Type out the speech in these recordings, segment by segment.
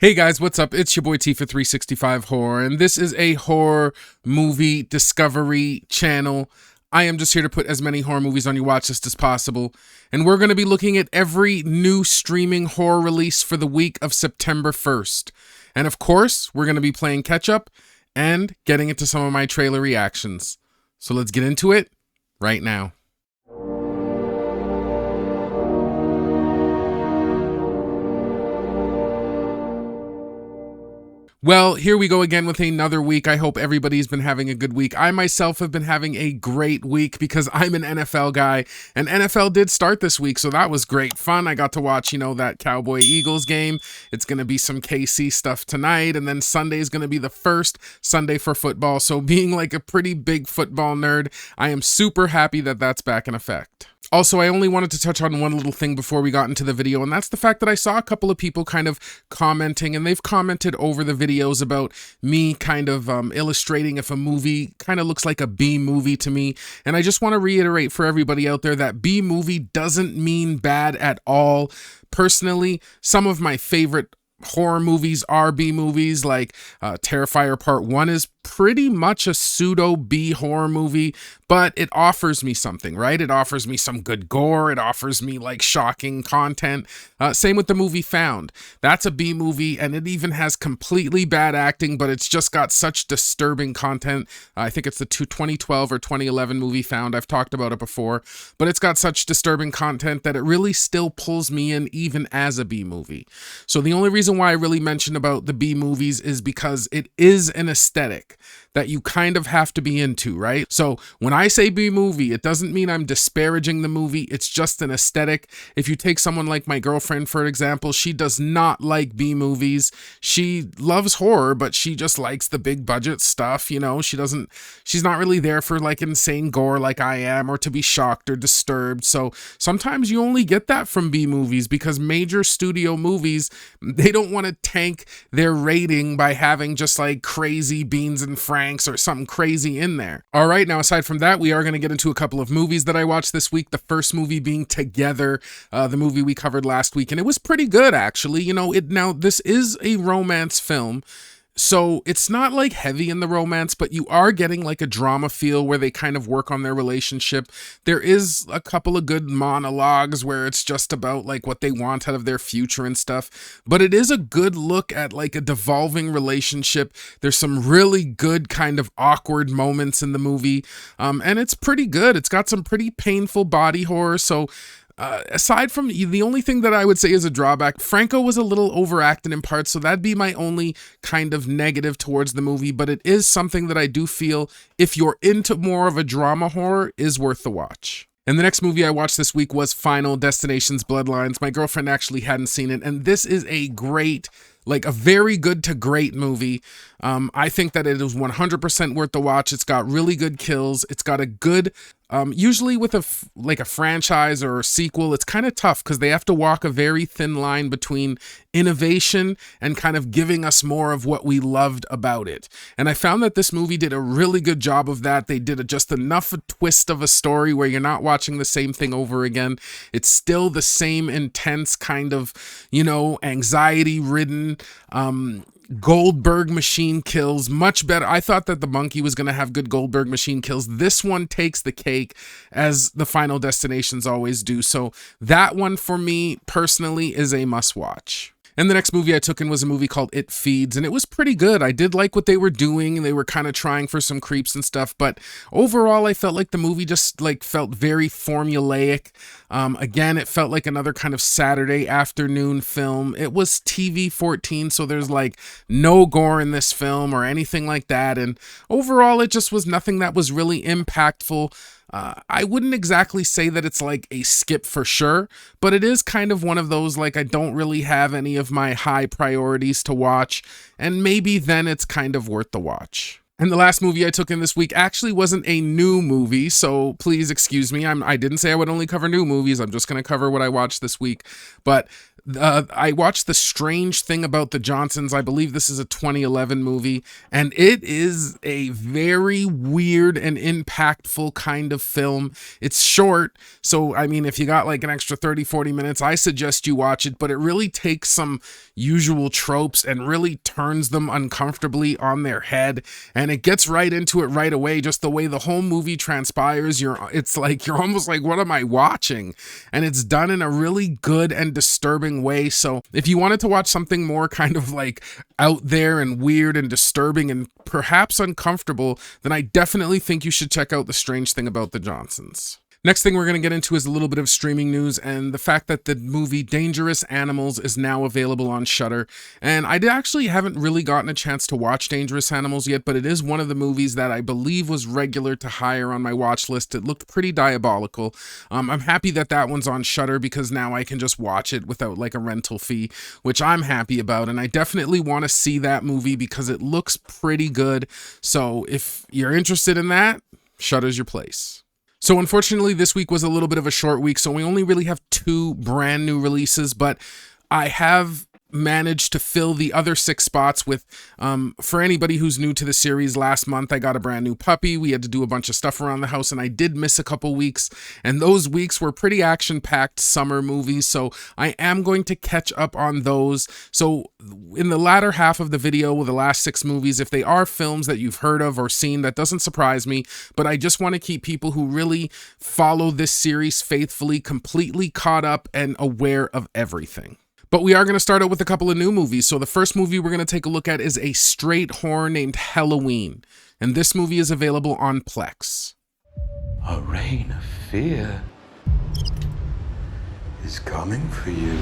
Hey guys, what's up? It's your boy T for 365 Horror, and this is a horror movie discovery channel. I am just here to put as many horror movies on your watch list as possible, and we're going to be looking at every new streaming horror release for the week of September 1st. And of course, we're going to be playing catch up and getting into some of my trailer reactions. So let's get into it right now. Well, here we go again with another week. I hope everybody's been having a good week. I myself have been having a great week because I'm an NFL guy, and NFL did start this week, so that was great fun. I got to watch, that Cowboy-Eagles game. It's going to be some KC stuff tonight, and then Sunday is going to be the first Sunday for football. So being like a pretty big football nerd, I am super happy that that's back in effect. Also, I only wanted to touch on one little thing before we got into the video, and that's the fact that I saw a couple of people kind of commenting, and they've commented over the videos about me kind of illustrating if a movie kind of looks like a B movie to me. And I just want to reiterate for everybody out there that B movie doesn't mean bad at all. Personally, some of my favorite horror movies are B movies, like Terrifier Part 1 is pretty much a pseudo B horror movie, but it offers me something, right? It offers me some good gore. It offers me like shocking content. Same with the movie Found. That's a B movie, and it even has completely bad acting, but it's just got such disturbing content. I think it's the 2012 or 2011 movie Found. I've talked about it before, but it's got such disturbing content that it really still pulls me in even as a B movie. So the only reason why I really mention about the B movies is because it is an aesthetic that you kind of have to be into, right? So when I say B movie, it doesn't mean I'm disparaging the movie. It's just an aesthetic. If you take someone like my girlfriend, for example, she does not like B movies. She loves horror, but she just likes the big budget stuff. She's not really there for like insane gore like I am, or to be shocked or disturbed. So sometimes you only get that from B movies because major studio movies, they don't want to tank their rating by having just like crazy beans and franks or something crazy in there. All right, now aside from that, we are going to get into a couple of movies that I watched this week. The first movie being Together, the movie we covered last week, and it was pretty good actually. Now this is a romance film, so it's not like heavy in the romance, but you are getting like a drama feel where they kind of work on their relationship. There is a couple of good monologues where it's just about like what they want out of their future and stuff, but it is a good look at like a devolving relationship. There's some really good kind of awkward moments in the movie, and it's pretty good. It's got some pretty painful body horror, so aside from the only thing that I would say is a drawback, Franco was a little overacted in parts, so that'd be my only kind of negative towards the movie, but it is something that I do feel, if you're into more of a drama horror, is worth the watch. And the next movie I watched this week was Final Destination's Bloodlines. My girlfriend actually hadn't seen it, and this is a very good to great movie. I think that it is 100% worth the watch. It's got really good kills. It's got a good, usually with a franchise or a sequel, it's kind of tough because they have to walk a very thin line between innovation and kind of giving us more of what we loved about it. And I found that this movie did a really good job of that. They did just enough a twist of a story where you're not watching the same thing over again. It's still the same intense kind of, anxiety-ridden, Goldberg machine kills, much better. I thought that the Monkey was going to have good Goldberg machine kills. This one takes the cake, as the Final Destinations always do. So that one for me personally is a must watch. And the next movie I took in was a movie called It Feeds, and it was pretty good. I did like what they were doing, and they were kind of trying for some creeps and stuff, but overall I felt like the movie just felt very formulaic. Again, it felt like another kind of Saturday afternoon film. It was TV-14, so there's no gore in this film or anything like that, and overall it just was nothing that was really impactful. I wouldn't exactly say that it's like a skip for sure, but it is kind of one of those I don't really have any of my high priorities to watch, and maybe then it's kind of worth the watch. And the last movie I took in this week actually wasn't a new movie, so please excuse me. I didn't say I would only cover new movies. I'm just going to cover what I watched this week. But I watched The Strange Thing About the Johnsons. I believe this is a 2011 movie, and it is a very weird and impactful kind of film. It's short, so I mean, if you got like an extra 30-40 minutes, I suggest you watch it, but it really takes some usual tropes and really turns them uncomfortably on their head, and it gets right into it right away. Just the way the whole movie transpires, it's like you're almost like, what am I watching? And it's done in a really good and disturbing way. So if you wanted to watch something more kind of like out there and weird and disturbing and perhaps uncomfortable, then I definitely think you should check out The Strange Thing About the Johnsons. Next thing we're going to get into is a little bit of streaming news and the fact that the movie Dangerous Animals is now available on Shudder. And I actually haven't really gotten a chance to watch Dangerous Animals yet, but it is one of the movies that I believe was regular to higher on my watch list. It looked pretty diabolical. I'm happy that that one's on Shudder because now I can just watch it without like a rental fee, which I'm happy about. And I definitely want to see that movie because it looks pretty good. So if you're interested in that, Shudder's your place. So unfortunately, this week was a little bit of a short week, so we only really have 2 brand new releases, but I have managed to fill the other 6 spots with, for anybody who's new to the series, last month I got a brand new puppy. We had to do a bunch of stuff around the house, and I did miss a couple weeks, and those weeks were pretty action-packed summer movies, so I am going to catch up on those. So in the latter half of the video with the last 6 movies, if they are films that you've heard of or seen, that doesn't surprise me, but I just want to keep people who really follow this series faithfully completely caught up and aware of everything. But we are going to start out with a couple of new movies. So the first movie we're going to take a look at is a straight horror named Helloween. And this movie is available on Plex. A reign of fear is coming for you.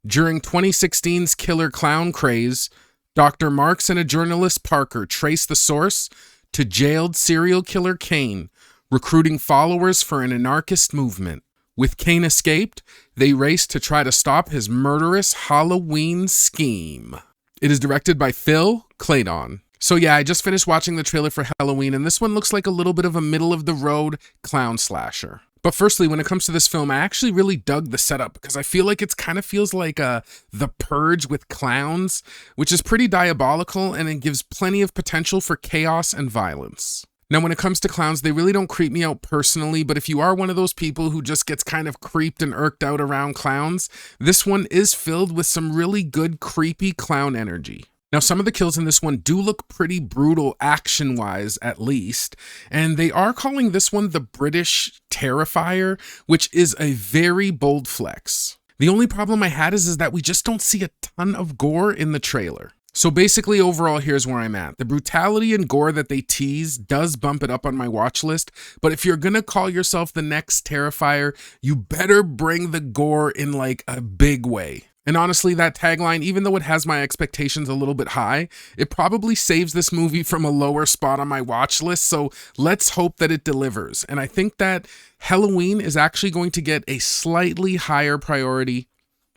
During 2016's killer clown craze, Dr. Marks and a journalist Parker trace the source to jailed serial killer Kane, recruiting followers for an anarchist movement. With Kane escaped, they race to try to stop his murderous Halloween scheme. It is directed by Phil Claydon. So yeah, I just finished watching the trailer for Helloween, and this one looks like a little bit of a middle-of-the-road clown slasher. But firstly, when it comes to this film, I actually really dug the setup because I feel like it kind of feels like The Purge with clowns, which is pretty diabolical, and it gives plenty of potential for chaos and violence. Now, when it comes to clowns, they really don't creep me out personally, but if you are one of those people who just gets kind of creeped and irked out around clowns, this one is filled with some really good creepy clown energy. Now, some of the kills in this one do look pretty brutal action-wise, at least, and they are calling this one the British Terrifier, which is a very bold flex. The only problem I had is that we just don't see a ton of gore in the trailer. So basically, overall, here's where I'm at. The brutality and gore that they tease does bump it up on my watch list, but if you're gonna call yourself the next Terrifier, you better bring the gore in like a big way. And honestly, that tagline, even though it has my expectations a little bit high, it probably saves this movie from a lower spot on my watch list, so let's hope that it delivers. And I think that Helloween is actually going to get a slightly higher priority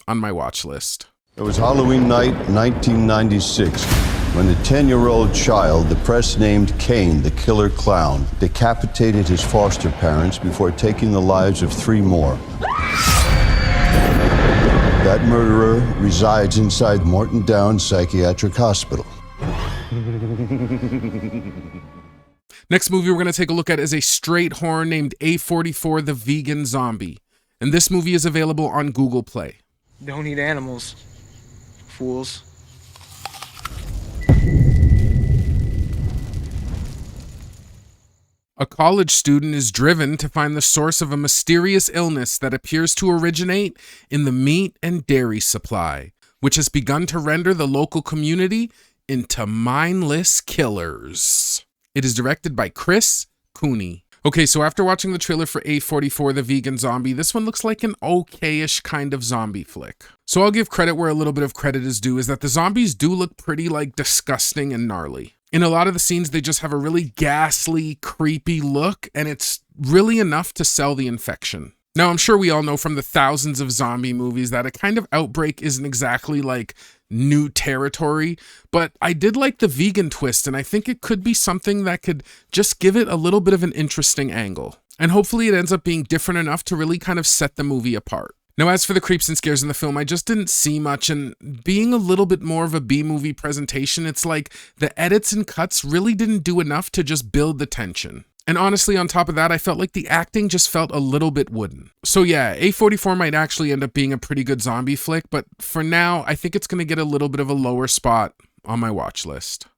on my watch list. It was Halloween night, 1996, when the 10-year-old child the press named Kane, the killer clown, decapitated his foster parents before taking the lives of 3 more. That murderer resides inside Morton Downs Psychiatric Hospital. Next movie we're going to take a look at is a straight horror named A44 the Vegan Zombie. And this movie is available on Google Play. Don't eat animals, fools. A college student is driven to find the source of a mysterious illness that appears to originate in the meat and dairy supply, which has begun to render the local community into mindless killers. It is directed by Chris Cooney. Okay, so after watching the trailer for A44 the Vegan Zombie, this one looks like an okay-ish kind of zombie flick. So I'll give credit where a little bit of credit is due, is that the zombies do look pretty like disgusting and gnarly. In a lot of the scenes, they just have a really ghastly, creepy look, and it's really enough to sell the infection. Now, I'm sure we all know from the thousands of zombie movies that a kind of outbreak isn't exactly like new territory, but I did like the vegan twist, and I think it could be something that could just give it a little bit of an interesting angle. And hopefully it ends up being different enough to really kind of set the movie apart. Now, as for the creeps and scares in the film, I just didn't see much, and being a little bit more of a B-movie presentation, it's like the edits and cuts really didn't do enough to just build the tension. And honestly, on top of that, I felt like the acting just felt a little bit wooden. So yeah, A44 might actually end up being a pretty good zombie flick, but for now, I think it's going to get a little bit of a lower spot on my watch list.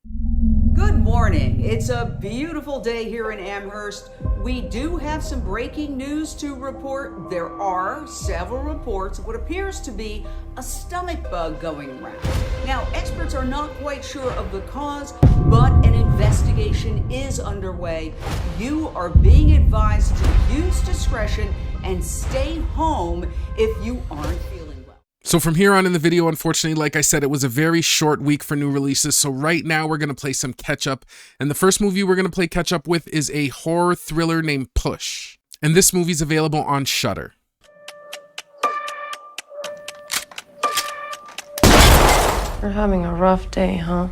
Good morning. It's a beautiful day here in Amherst. We do have some breaking news to report. There are several reports of what appears to be a stomach bug going around. Now, experts are not quite sure of the cause, but an investigation is underway. You are being advised to use discretion and stay home if you aren't feeling well. So from here on in the video, unfortunately, like I said, it was a very short week for new releases. So right now we're going to play some catch up. And the first movie we're going to play catch up with is a horror thriller named Push. And this movie's available on Shudder. You're having a rough day, huh?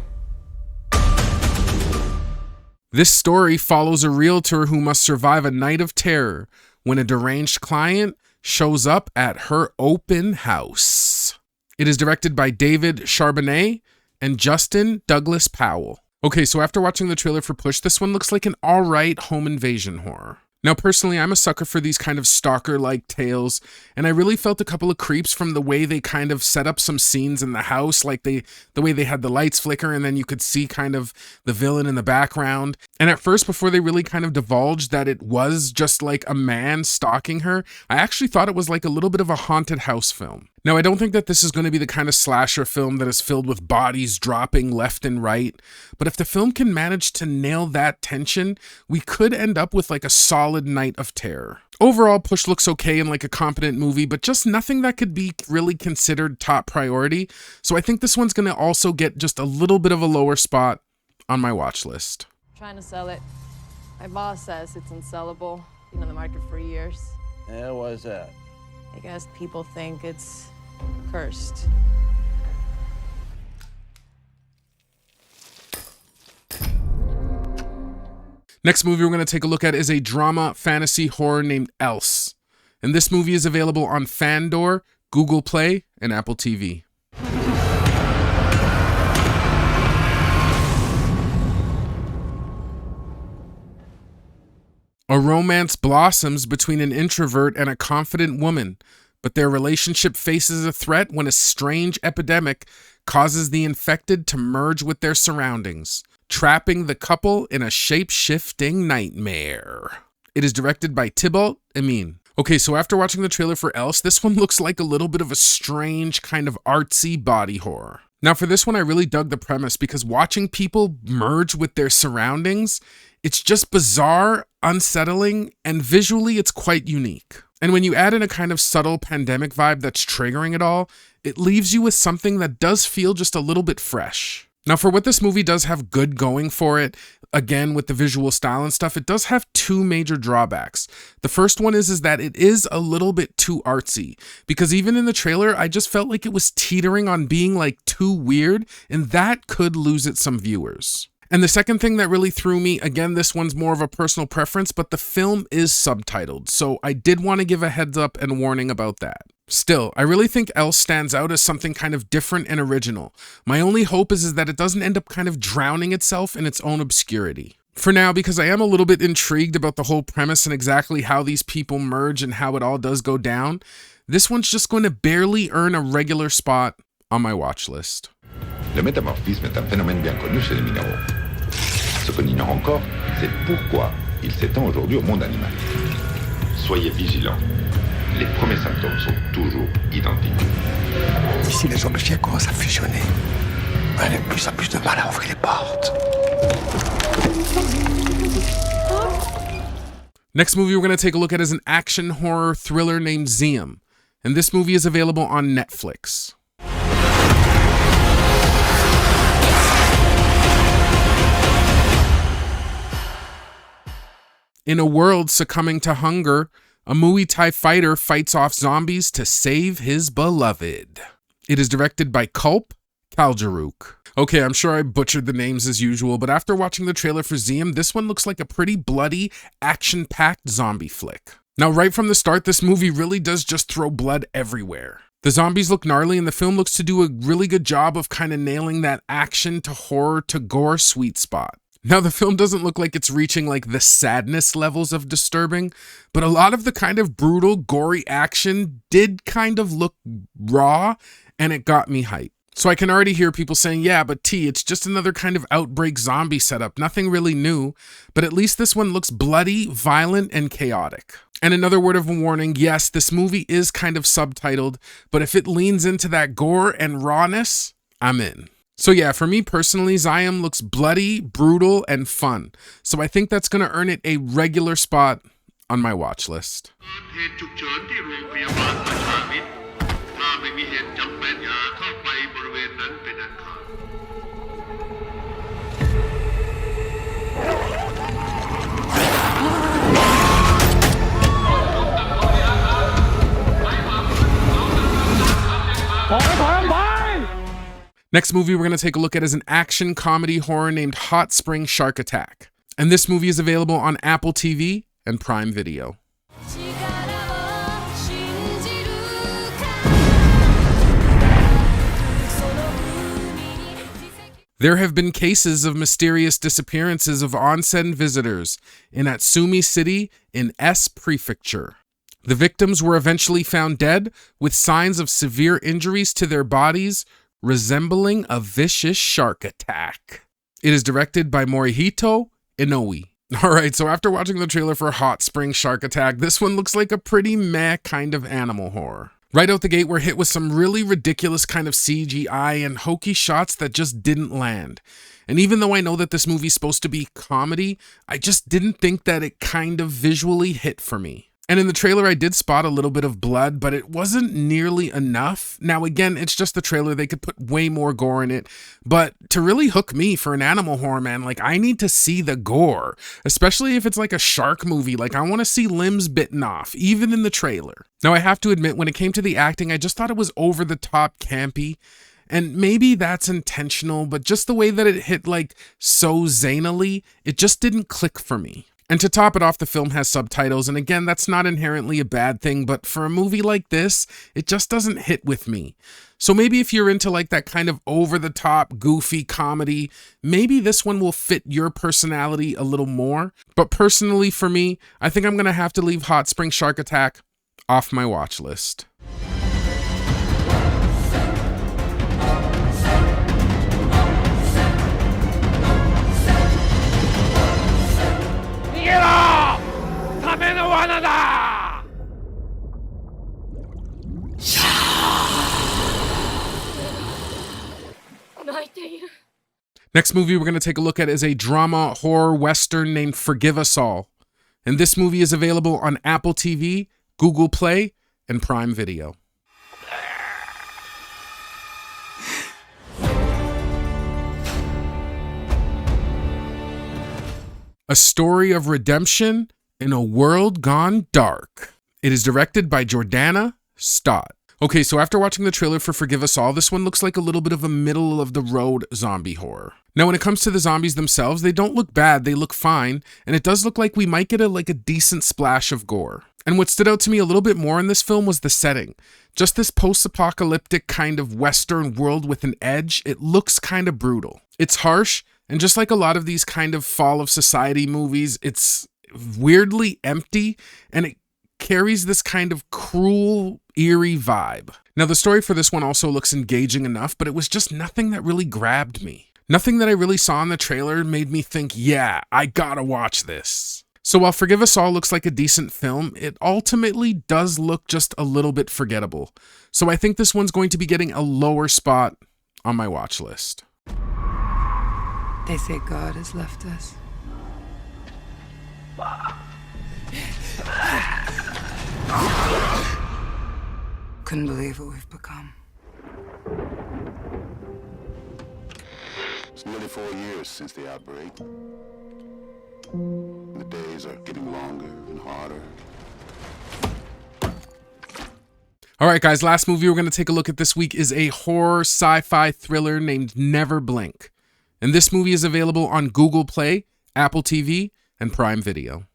This story follows a realtor who must survive a night of terror when a deranged client shows up at her open house. It is directed by David Charbonnet and Justin Douglas Powell. Okay, so after watching the trailer for Push, this one looks like an alright home invasion horror. Now, personally, I'm a sucker for these kind of stalker-like tales, and I really felt a couple of creeps from the way they kind of set up some scenes in the house, like the way they had the lights flicker, and then you could see kind of the villain in the background. And at first, before they really kind of divulged that it was just like a man stalking her, I actually thought it was like a little bit of a haunted house film. Now, I don't think that this is going to be the kind of slasher film that is filled with bodies dropping left and right, but if the film can manage to nail that tension, we could end up with like a solid night of terror. Overall, Push looks okay and like a competent movie, but just nothing that could be really considered top priority, so I think this one's going to also get just a little bit of a lower spot on my watch list. Trying to sell it. My boss says it's unsellable. Been on the market for years. Yeah, why is that? I guess people think it's cursed. Next movie we're going to take a look at is a drama fantasy horror named Else. And this movie is available on Fandor, Google Play, and Apple TV. A romance blossoms between an introvert and a confident woman, but their relationship faces a threat when a strange epidemic causes the infected to merge with their surroundings, trapping the couple in a shape-shifting nightmare. It is directed by Thibault Emin. Okay, so after watching the trailer for Else, this one looks like a little bit of a strange kind of artsy body horror. Now for this one, I really dug the premise because watching people merge with their surroundings, it's just bizarre, unsettling, and visually it's quite unique. And when you add in a kind of subtle pandemic vibe that's triggering it all, it leaves you with something that does feel just a little bit fresh. Now, for what this movie does have good going for it, again, with the visual style and stuff, it does have two major drawbacks. The first one is that it is a little bit too artsy, because even in the trailer, I just felt like it was teetering on being like too weird, and that could lose it some viewers. And the second thing that really threw me, again, this one's more of a personal preference, but the film is subtitled, so I did want to give a heads up and warning about that. Still, I really think Else stands out as something kind of different and original. My only hope is that it doesn't end up kind of drowning itself in its own obscurity. For now, because I am a little bit intrigued about the whole premise and exactly how these people merge and how it all does go down, this one's just going to barely earn a regular spot on my watch list. Le métamorphisme est un phénomène bien connu chez les minéraux. Ce qu'on ignore encore, c'est pourquoi il s'étend aujourd'hui au monde animal. Soyez vigilants. Les premiers symptômes sont toujours identiques. Ici, les objets commencent à fusionner. On a de plus en plus de mal à ouvrir les portes. Next movie we're going to take a look at is an action horror thriller named Ziam. And this movie is available on Netflix. In a world succumbing to hunger, a Muay Thai fighter fights off zombies to save his beloved. It is directed by Kulp Kaljaruk. Okay, I'm sure I butchered the names as usual, but after watching the trailer for Ziam, this one looks like a pretty bloody, action-packed zombie flick. Now, right from the start, this movie really does just throw blood everywhere. The zombies look gnarly, and the film looks to do a really good job of kind of nailing that action to horror to gore sweet spot. Now, the film doesn't look like it's reaching like the sadness levels of disturbing, but a lot of the kind of brutal, gory action did kind of look raw, and it got me hyped. So I can already hear people saying, yeah, but T, it's just another kind of outbreak zombie setup, nothing really new, but at least this one looks bloody, violent, and chaotic. And another word of warning, yes, this movie is kind of subtitled, but if it leans into that gore and rawness, I'm in. So yeah, for me personally, Ziam looks bloody, brutal, and fun. So I think that's going to earn it a regular spot on my watch list. Next movie we're going to take a look at is an action comedy horror named Hotspring Sharkattack. And this movie is available on Apple TV and Prime Video. There have been cases of mysterious disappearances of onsen visitors in Atsumi City in S Prefecture. The victims were eventually found dead with signs of severe injuries to their bodies resembling a vicious shark attack. It is directed by Morihito Inoue. Alright, so after watching the trailer for Hotspring Sharkattack, this one looks like a pretty meh kind of animal horror. Right out the gate, we're hit with some really ridiculous kind of CGI and hokey shots that just didn't land. And even though I know that this movie's supposed to be comedy, I just didn't think that it kind of visually hit for me. And in the trailer, I did spot a little bit of blood, but it wasn't nearly enough. Now, again, it's just the trailer. They could put way more gore in it. But to really hook me for an animal horror, man, like, I need to see the gore, especially if it's like a shark movie. Like, I want to see limbs bitten off, even in the trailer. Now, I have to admit, when it came to the acting, I just thought it was over the top campy. And maybe that's intentional, but just the way that it hit, like, so zanily, it just didn't click for me. And to top it off, the film has subtitles, and again, that's not inherently a bad thing, but for a movie like this, it just doesn't hit with me. So maybe if you're into like that kind of over-the-top, goofy comedy, maybe this one will fit your personality a little more. But personally for me, I think I'm going to have to leave Hotspring Sharkattack off my watch list. Next movie we're going to take a look at is a drama horror western named Forgive Us All. And this movie is available on Apple TV, Google Play, and Prime Video. A story of redemption in a world gone dark. It is directed by Jordana Stott. Okay, so after watching the trailer for Forgive Us All, this one looks like a little bit of a middle-of-the-road zombie horror. Now, when it comes to the zombies themselves, they don't look bad, they look fine, and it does look like we might get a decent splash of gore. And what stood out to me a little bit more in this film was the setting. Just this post-apocalyptic kind of Western world with an edge, it looks kind of brutal. It's harsh, and just like a lot of these kind of fall of society movies, it's weirdly empty, and it carries this kind of cruel, eerie vibe. Now, the story for this one also looks engaging enough, but it was just nothing that really grabbed me. Nothing that I really saw in the trailer made me think, yeah, I gotta watch this. So while Forgive Us All looks like a decent film, it ultimately does look just a little bit forgettable. So I think this one's going to be getting a lower spot on my watch list. They say God has left us. Couldn't believe what we've become. It's nearly 4 years since the outbreak. The days are getting longer and harder. All right, guys, last movie we're going to take a look at this week is a horror sci-fi thriller named Never Blink. And this movie is available on Google Play, Apple TV, and Prime Video.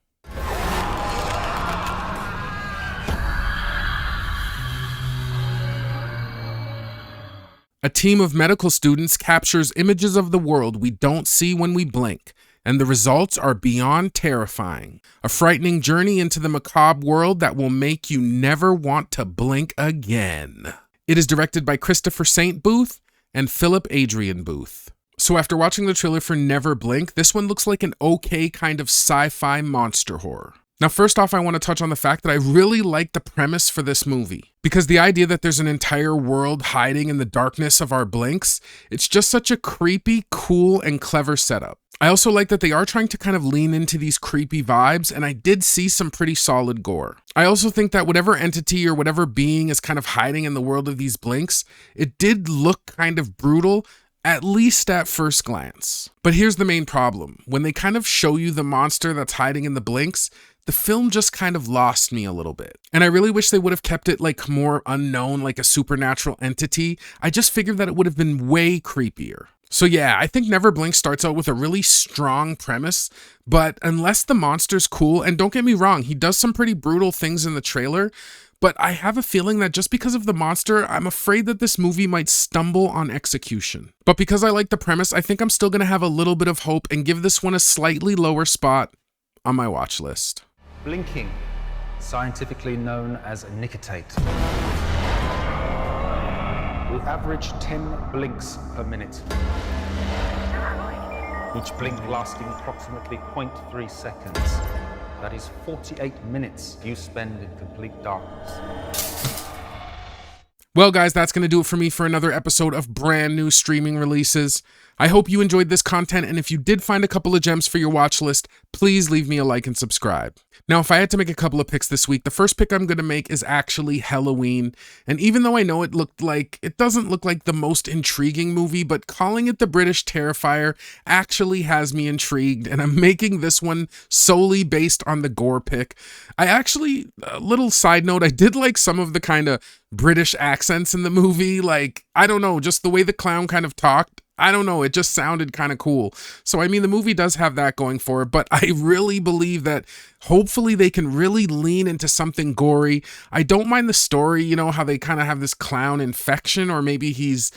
A team of medical students captures images of the world we don't see when we blink, and the results are beyond terrifying. A frightening journey into the macabre world that will make you never want to blink again. It is directed by Christopher St. Booth and Philip Adrian Booth. So after watching the trailer for Never Blink, this one looks like an okay kind of sci-fi monster horror. Now, first off, I want to touch on the fact that I really like the premise for this movie, because the idea that there's an entire world hiding in the darkness of our blinks, it's just such a creepy, cool, and clever setup. I also like that they are trying to kind of lean into these creepy vibes, and I did see some pretty solid gore. I also think that whatever entity or whatever being is kind of hiding in the world of these blinks, it did look kind of brutal, at least at first glance. But here's the main problem. When they kind of show you the monster that's hiding in the blinks, the film just kind of lost me a little bit. And I really wish they would have kept it like more unknown, like a supernatural entity. I just figured that it would have been way creepier. So yeah, I think Never Blink starts out with a really strong premise, but unless the monster's cool, and don't get me wrong, he does some pretty brutal things in the trailer, but I have a feeling that just because of the monster, I'm afraid that this movie might stumble on execution. But because I like the premise, I think I'm still gonna have a little bit of hope and give this one a slightly lower spot on my watch list. Blinking, scientifically known as nicottate. We average 10 blinks per minute. Each blink lasting approximately 0.3 seconds. That is 48 minutes you spend in complete darkness. Well, guys, that's going to do it for me for another episode of brand new streaming releases. I hope you enjoyed this content, and if you did find a couple of gems for your watch list, please leave me a like and subscribe. Now, if I had to make a couple of picks this week, the first pick I'm going to make is actually Helloween. And even though I know it doesn't look like the most intriguing movie, but calling it the British Terrifier actually has me intrigued, and I'm making this one solely based on the gore pick. A little side note, I did like some of the kind of British accents in the movie. Like, I don't know, just the way the clown kind of talked. I don't know, it just sounded kind of cool. So, I mean, the movie does have that going for it, but I really believe that hopefully they can really lean into something gory. I don't mind the story, you know, how they kind of have this clown infection, or maybe he's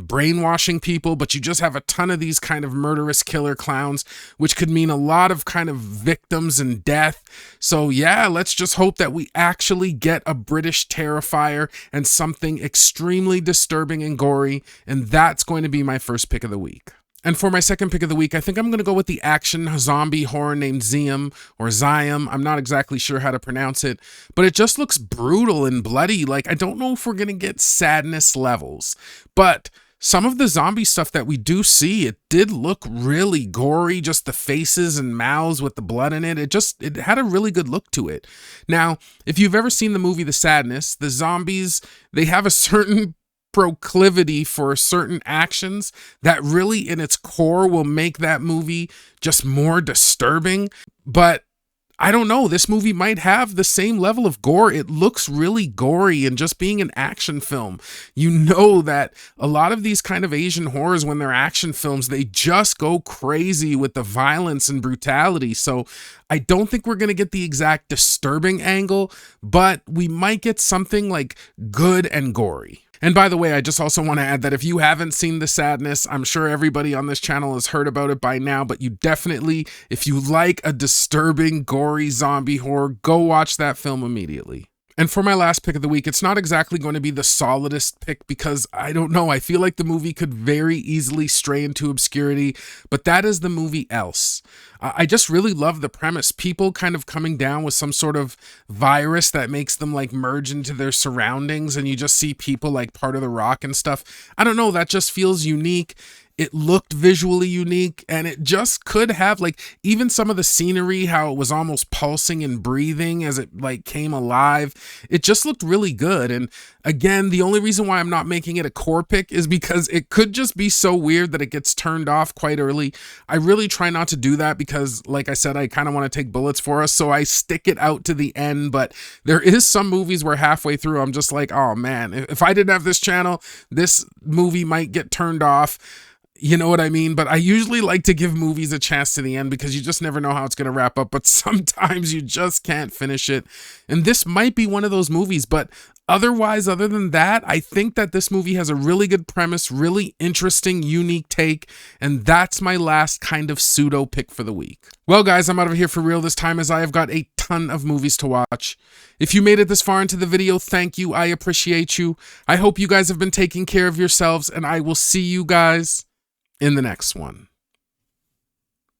brainwashing people, but you just have a ton of these kind of murderous killer clowns, which could mean a lot of kind of victims and death. So yeah, let's just hope that we actually get a British Terrifier and something extremely disturbing and gory, and that's going to be my first pick of the week. And for my second pick of the week, I think I'm going to go with the action zombie horror named Ziam, or Ziam. I'm not exactly sure how to pronounce it, but it just looks brutal and bloody. Like, I don't know if we're going to get sadness levels, but some of the zombie stuff that we do see, it did look really gory, just the faces and mouths with the blood in it. It had a really good look to it. Now, if you've ever seen the movie The Sadness, the zombies, they have a certain proclivity for certain actions that really in its core will make that movie just more disturbing. But I don't know, this movie might have the same level of gore. It looks really gory, and just being an action film, you know that a lot of these kind of Asian horrors, when they're action films, they just go crazy with the violence and brutality. So I don't think we're going to get the exact disturbing angle, but we might get something like good and gory. And by the way, I just also want to add that if you haven't seen The Sadness, I'm sure everybody on this channel has heard about it by now, but you definitely, if you like a disturbing, gory zombie horror, go watch that film immediately. And for my last pick of the week, it's not exactly going to be the solidest pick because I don't know, I feel like the movie could very easily stray into obscurity, but that is the movie Else. I just really love the premise. People kind of coming down with some sort of virus that makes them like merge into their surroundings, and you just see people like part of the rock and stuff. I don't know, that just feels unique. It looked visually unique, and it just could have, like, even some of the scenery, how it was almost pulsing and breathing as it like came alive. It just looked really good. And again, the only reason why I'm not making it a core pick is because it could just be so weird that it gets turned off quite early. I really try not to do that because, like I said, I kind of want to take bullets for us, so I stick it out to the end. But there is some movies where halfway through I'm just like, oh man, if I didn't have this channel, this movie might get turned off. You know what I mean? But I usually like to give movies a chance to the end because you just never know how it's going to wrap up. But sometimes you just can't finish it. And this might be one of those movies, but Otherwise, other than that, I think that this movie has a really good premise, really interesting, unique take, and that's my last kind of pseudo pick for the week. Well, guys, I'm out of here for real this time as I have got a ton of movies to watch. If you made it this far into the video, thank you. I appreciate you. I hope you guys have been taking care of yourselves, and I will see you guys in the next one.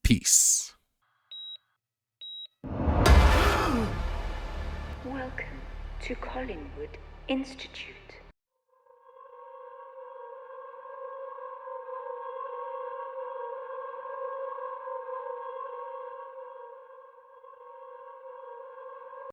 Peace. Welcome to Collingwood Institute.